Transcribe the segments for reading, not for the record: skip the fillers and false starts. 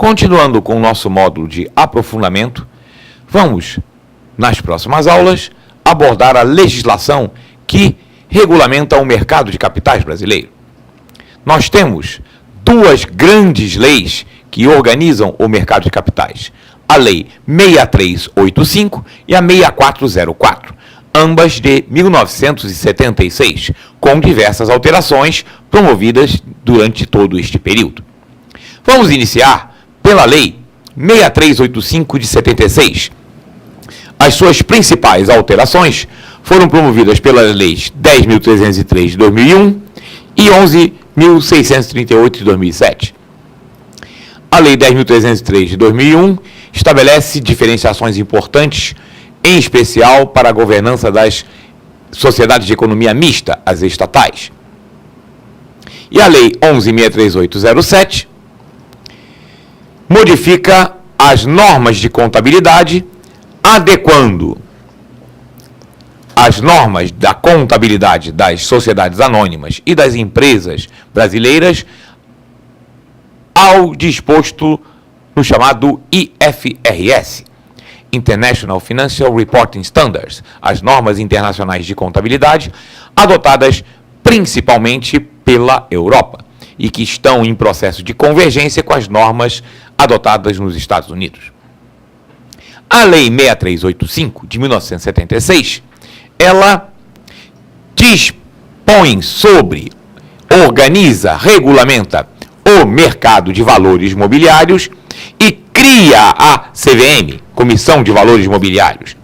Continuando com o nosso módulo de aprofundamento, vamos, nas próximas aulas, abordar a legislação que regulamenta o mercado de capitais brasileiro. Nós temos duas grandes leis que organizam o mercado de capitais, a Lei 6385 e a 6404, ambas de 1976, com diversas alterações promovidas durante todo este período. Vamos iniciar pela Lei 6385 de 76. As suas principais alterações foram promovidas pelas leis 10.303 de 2001 e 11.638 de 2007. A Lei 10.303 de 2001 estabelece diferenciações importantes, em especial para a governança das sociedades de economia mista, as estatais. E a Lei 11.63807 modifica as normas de contabilidade, adequando as normas da contabilidade das sociedades anônimas e das empresas brasileiras ao disposto no chamado IFRS, International Financial Reporting Standards, as normas internacionais de contabilidade, adotadas principalmente pela Europa e que estão em processo de convergência com as normas adotadas nos Estados Unidos. A Lei 6385, de 1976, ela dispõe sobre, organiza, regulamenta o mercado de valores mobiliários e cria a CVM, Comissão de Valores Mobiliários.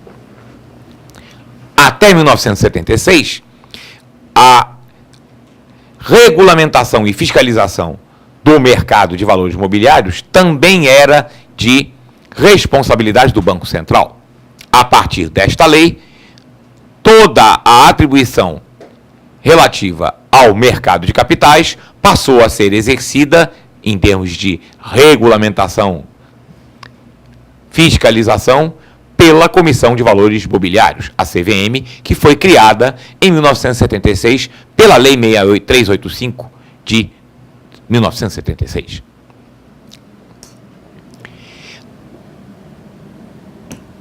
Até 1976, a regulamentação e fiscalização do mercado de valores mobiliários também era de responsabilidade do Banco Central. A partir desta lei, toda a atribuição relativa ao mercado de capitais passou a ser exercida em termos de regulamentação, fiscalização, pela Comissão de Valores Mobiliários, a CVM, que foi criada em 1976 pela Lei 6385 de 1976.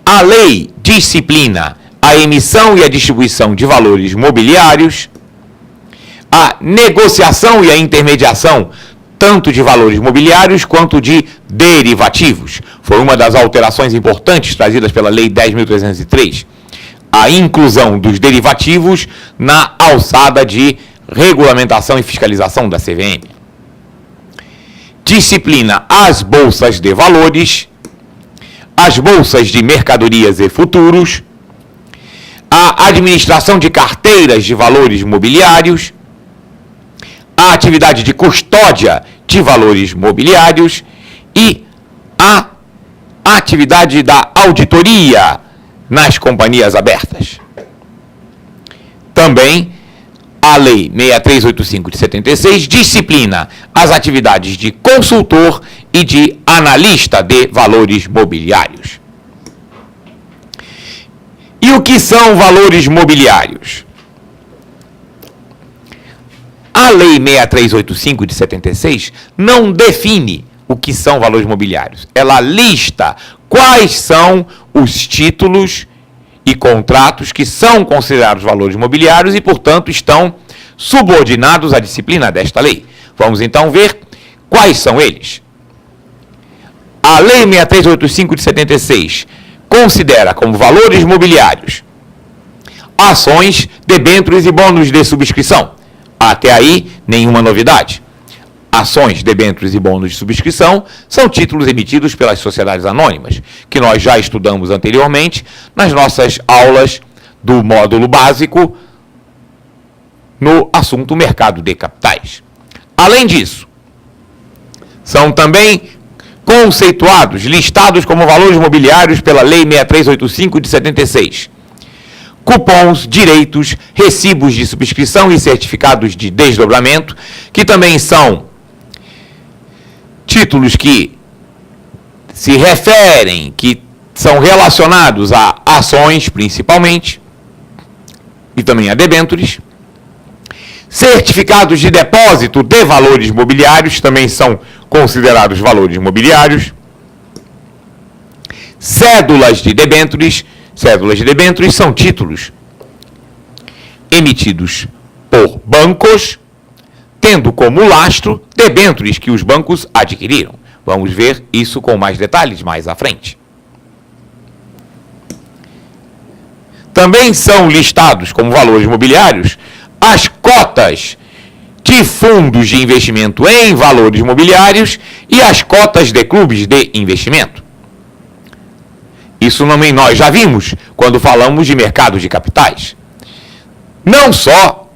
A lei disciplina a emissão e a distribuição de valores mobiliários, a negociação e a intermediação tanto de valores mobiliários quanto de derivativos. Foi uma das alterações importantes trazidas pela Lei 10.303, a inclusão dos derivativos na alçada de regulamentação e fiscalização da CVM. Disciplina as bolsas de valores, as bolsas de mercadorias e futuros, a administração de carteiras de valores mobiliários, a atividade de custódia de valores mobiliários e a atividade da auditoria nas companhias abertas. Também a Lei 6385 de 76 disciplina as atividades de consultor e de analista de valores mobiliários. E o que são valores mobiliários? A Lei 6385 de 76 não define o que são valores mobiliários. Ela lista quais são os títulos e contratos que são considerados valores mobiliários e, portanto, estão subordinados à disciplina desta lei. Vamos então ver quais são eles. A Lei 6385 de 76 considera como valores mobiliários ações, debêntures e bônus de subscrição. Até aí, nenhuma novidade. Ações, debêntures e bônus de subscrição são títulos emitidos pelas sociedades anônimas, que nós já estudamos anteriormente nas nossas aulas do módulo básico no assunto mercado de capitais. Além disso, são também conceituados, listados como valores mobiliários pela Lei 6385 de 76. Cupons, direitos, recibos de subscrição e certificados de desdobramento, que também são títulos que se referem, que são relacionados a ações, principalmente, e também a debêntures, Certificados de depósito de valores mobiliários também são considerados valores mobiliários. Cédulas de debêntures. Cédulas de debêntures são títulos emitidos por bancos, tendo como lastro debêntures que os bancos adquiriram. Vamos ver isso com mais detalhes mais à frente. Também são listados como valores mobiliários as cotas de fundos de investimento em valores mobiliários e as cotas de clubes de investimento. Isso também nós já vimos quando falamos de mercado de capitais. Não só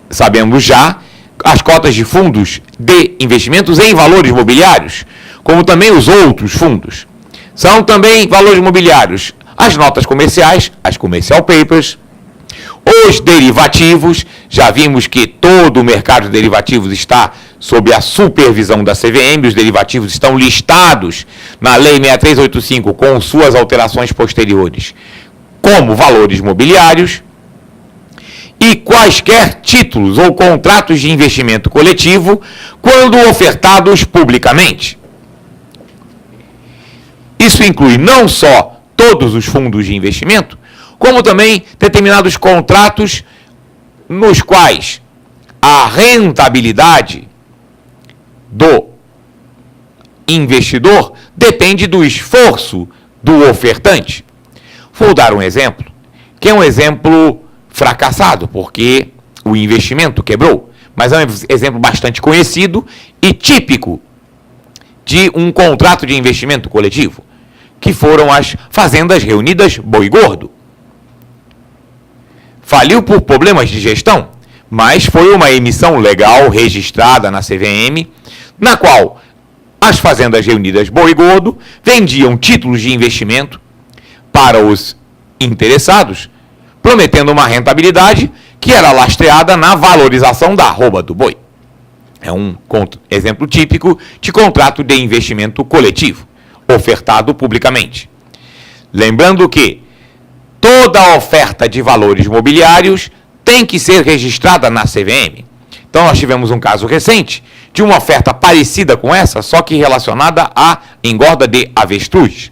sabemos já as cotas de fundos de investimentos em valores mobiliários, como também os outros fundos. São também valores mobiliários as notas comerciais, as commercial papers, os derivativos. Já vimos que todo o mercado de derivativos está sob a supervisão da CVM, os derivativos estão listados na Lei 6385 com suas alterações posteriores como valores mobiliários, e quaisquer títulos ou contratos de investimento coletivo quando ofertados publicamente. Isso inclui não só todos os fundos de investimento, como também determinados contratos nos quais a rentabilidade do investidor depende do esforço do ofertante. Vou dar um exemplo, que é um exemplo fracassado, porque o investimento quebrou, mas é um exemplo bastante conhecido e típico de um contrato de investimento coletivo, que foram as Fazendas Reunidas Boi Gordo. Faliu por problemas de gestão, mas foi uma emissão legal registrada na CVM, na qual as Fazendas Reunidas Boi Gordo vendiam títulos de investimento para os interessados, prometendo uma rentabilidade que era lastreada na valorização da arroba do boi. É um exemplo típico de contrato de investimento coletivo, ofertado publicamente. Lembrando que toda oferta de valores mobiliários tem que ser registrada na CVM. Então nós tivemos um caso recente de uma oferta parecida com essa, só que relacionada à engorda de avestruz.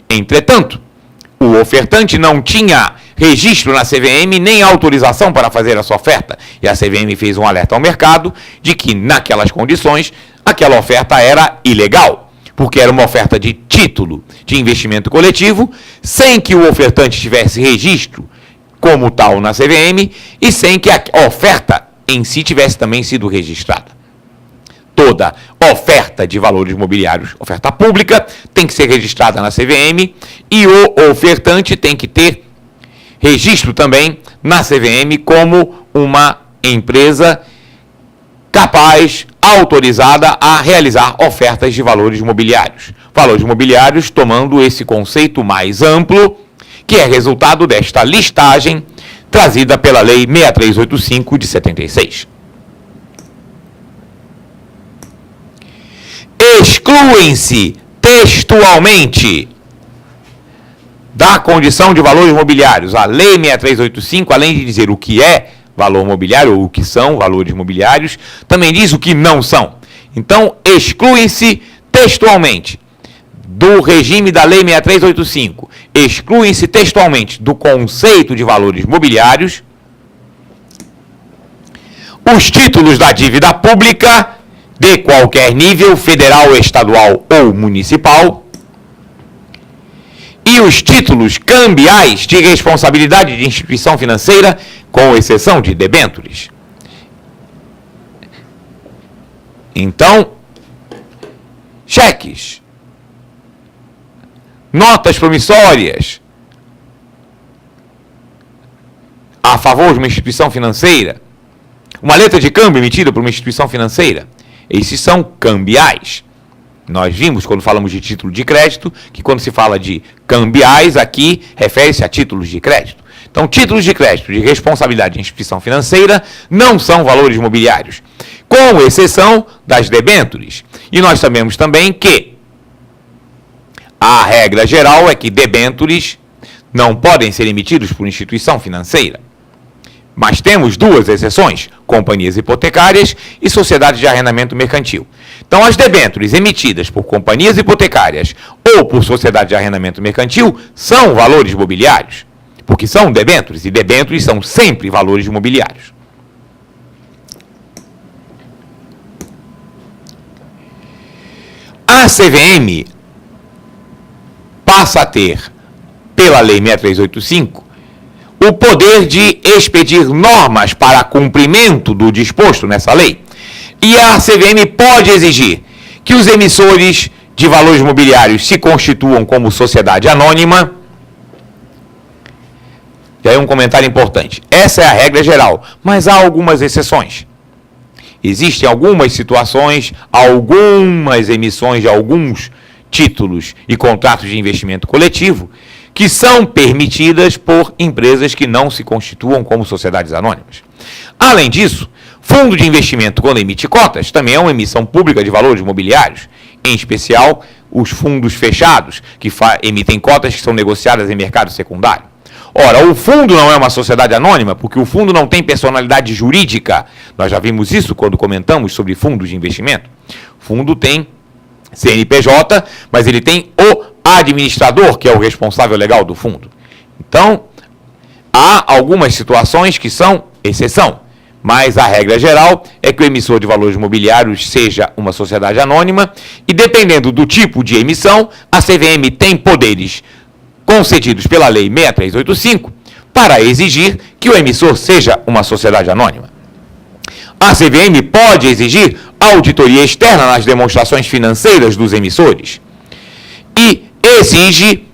Entretanto, o ofertante não tinha registro na CVM nem autorização para fazer essa oferta. E a CVM fez um alerta ao mercado de que, naquelas condições, aquela oferta era ilegal, porque era uma oferta de título de investimento coletivo, sem que o ofertante tivesse registro como tal na CVM e sem que a oferta em si tivesse também sido registrada. Toda oferta de valores imobiliários, oferta pública, tem que ser registrada na CVM e o ofertante tem que ter registro também na CVM como uma empresa capaz, autorizada a realizar ofertas de valores imobiliários. Valores imobiliários tomando esse conceito mais amplo, que é resultado desta listagem trazida pela Lei 6385 de 76. Excluem-se textualmente da condição de valores imobiliários a Lei 6385, além de dizer o que é valor imobiliário ou o que são valores imobiliários, também diz o que não são. Então, excluem-se textualmente do regime da Lei 6385, excluem-se textualmente do conceito de valores mobiliários os títulos da dívida pública de qualquer nível, federal, estadual ou municipal, e os títulos cambiais de responsabilidade de instituição financeira, com exceção de debêntures. Então, cheques, notas promissórias a favor de uma instituição financeira, uma letra de câmbio emitida por uma instituição financeira, esses são cambiais. Nós vimos, quando falamos de título de crédito, que quando se fala de cambiais, aqui refere-se a títulos de crédito. Então, títulos de crédito de responsabilidade de instituição financeira não são valores imobiliários, com exceção das debêntures. E nós sabemos também que a regra geral é que debêntures não podem ser emitidos por instituição financeira. Mas temos duas exceções, companhias hipotecárias e sociedades de arrendamento mercantil. Então, as debêntures emitidas por companhias hipotecárias ou por sociedade de arrendamento mercantil são valores mobiliários, porque são debêntures, e debêntures são sempre valores mobiliários. A CVM passa a ter, pela Lei 6385, o poder de expedir normas para cumprimento do disposto nessa lei. E a CVM pode exigir que os emissores de valores mobiliários se constituam como sociedade anônima. E aí um comentário importante. Essa é a regra geral, mas há algumas exceções. Existem algumas situações, algumas emissões de alguns títulos e contratos de investimento coletivo que são permitidas por empresas que não se constituam como sociedades anônimas. Além disso, fundo de investimento, quando emite cotas, também é uma emissão pública de valores mobiliários, em especial os fundos fechados, que emitem cotas que são negociadas em mercado secundário. Ora, o fundo não é uma sociedade anônima, porque o fundo não tem personalidade jurídica. Nós já vimos isso quando comentamos sobre fundos de investimento. O fundo tem CNPJ, mas ele tem o administrador, que é o responsável legal do fundo. Então, há algumas situações que são exceção, mas a regra geral é que o emissor de valores mobiliários seja uma sociedade anônima e, dependendo do tipo de emissão, a CVM tem poderes concedidos pela Lei 6385 para exigir que o emissor seja uma sociedade anônima. A CVM pode exigir auditoria externa nas demonstrações financeiras dos emissores e exige,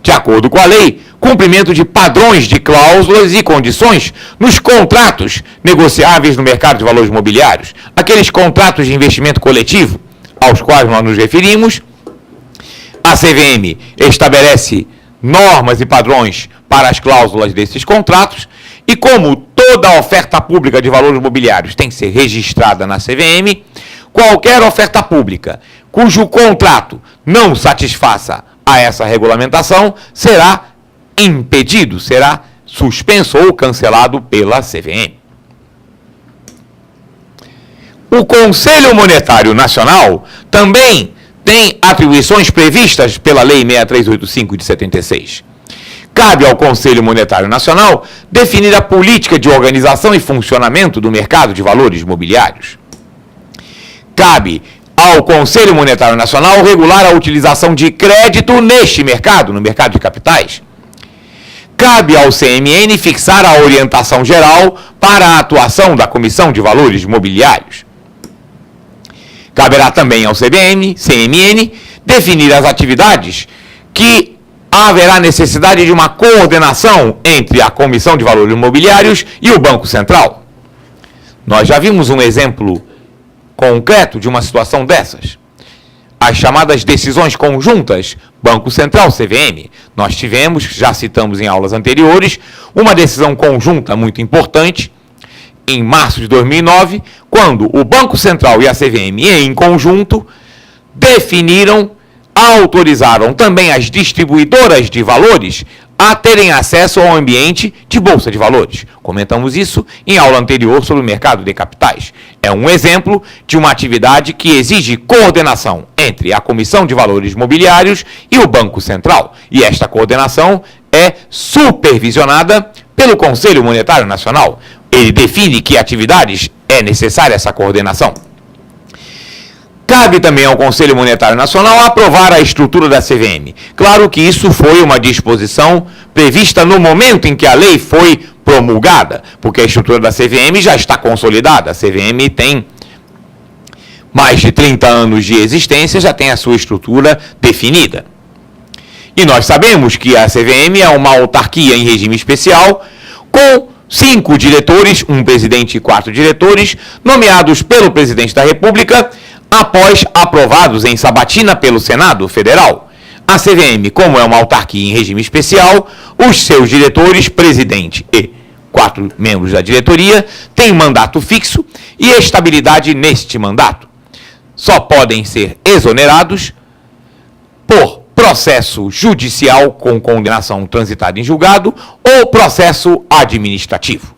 de acordo com a lei, cumprimento de padrões de cláusulas e condições nos contratos negociáveis no mercado de valores mobiliários, aqueles contratos de investimento coletivo aos quais nós nos referimos. A CVM estabelece normas e padrões para as cláusulas desses contratos e, como toda oferta pública de valores mobiliários tem que ser registrada na CVM, qualquer oferta pública cujo contrato não satisfaça a essa regulamentação será impedido, será suspenso ou cancelado pela CVM. O Conselho Monetário Nacional também tem atribuições previstas pela Lei 6385 de 76. Cabe ao Conselho Monetário Nacional definir a política de organização e funcionamento do mercado de valores mobiliários. Cabe ao Conselho Monetário Nacional regular a utilização de crédito neste mercado, no mercado de capitais. Cabe ao CMN fixar a orientação geral para a atuação da Comissão de Valores Mobiliários. Caberá também ao CMN definir as atividades que haverá necessidade de uma coordenação entre a Comissão de Valores Mobiliários e o Banco Central. Nós já vimos um exemplo concreto de uma situação dessas. As chamadas decisões conjuntas Banco Central, CVM. Nós tivemos, já citamos em aulas anteriores, uma decisão conjunta muito importante em março de 2009, quando o Banco Central e a CVM, em conjunto, autorizaram também as distribuidoras de valores a terem acesso ao ambiente de Bolsa de Valores. Comentamos isso em aula anterior sobre o mercado de capitais. É um exemplo de uma atividade que exige coordenação entre a Comissão de Valores Mobiliários e o Banco Central. E esta coordenação é supervisionada pelo Conselho Monetário Nacional. Ele define que atividades é necessária essa coordenação. Cabe também ao Conselho Monetário Nacional aprovar a estrutura da CVM. Claro que isso foi uma disposição prevista no momento em que a lei foi promulgada, porque a estrutura da CVM já está consolidada. A CVM tem mais de 30 anos de existência, já tem a sua estrutura definida. E nós sabemos que a CVM é uma autarquia em regime especial, com 5 diretores, um presidente e 4 diretores, nomeados pelo presidente da República, após aprovados em sabatina pelo Senado Federal. A CVM, como é uma autarquia em regime especial, os seus diretores, presidente e 4 membros da diretoria, têm mandato fixo e estabilidade neste mandato. Só podem ser exonerados por processo judicial com condenação transitada em julgado ou processo administrativo.